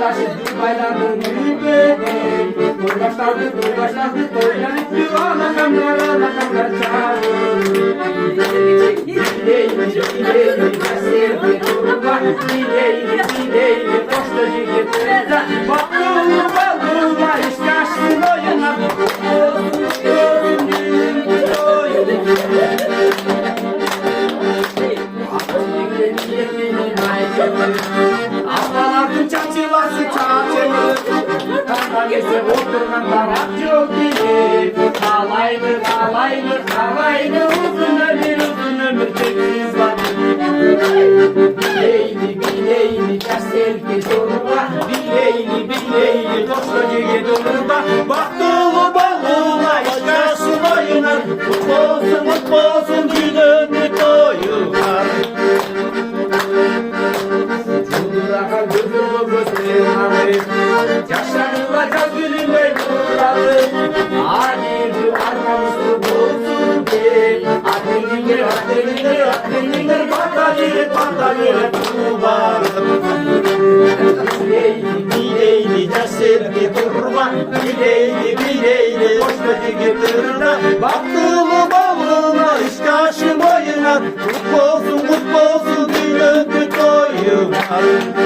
taşı baylardır yürümedim. Toy başladı, toylanıp yuvarla kamlar çağırır. Bileyli, kasirde durma, bileyli, postacı getirdi. Baktığımı balığıma, iş kaçtı boyuna. Aslanların çaçıvası çaçılır. Kanda geçse oturgan taraf yok gibi. Kalaylı, uzun ömür çekimiz var. Bileyli, ters elki sorma. Bileyli, postacı getirdi. Baktığımı balığına, iş kaçtı boyuna. Mutlu olsun, gününü koyular. Çuldurakan gözlerim yaşlanılacak gülüme duralım. Ayrı arkamızı bozsun ki Atelindir Patalir Tuğbarım. Bileyli ceserli durma. Bileyli boştaki getirme. Baktığımı balığına, işkaşı boyuna. Mutlu olsun, gününü koyular.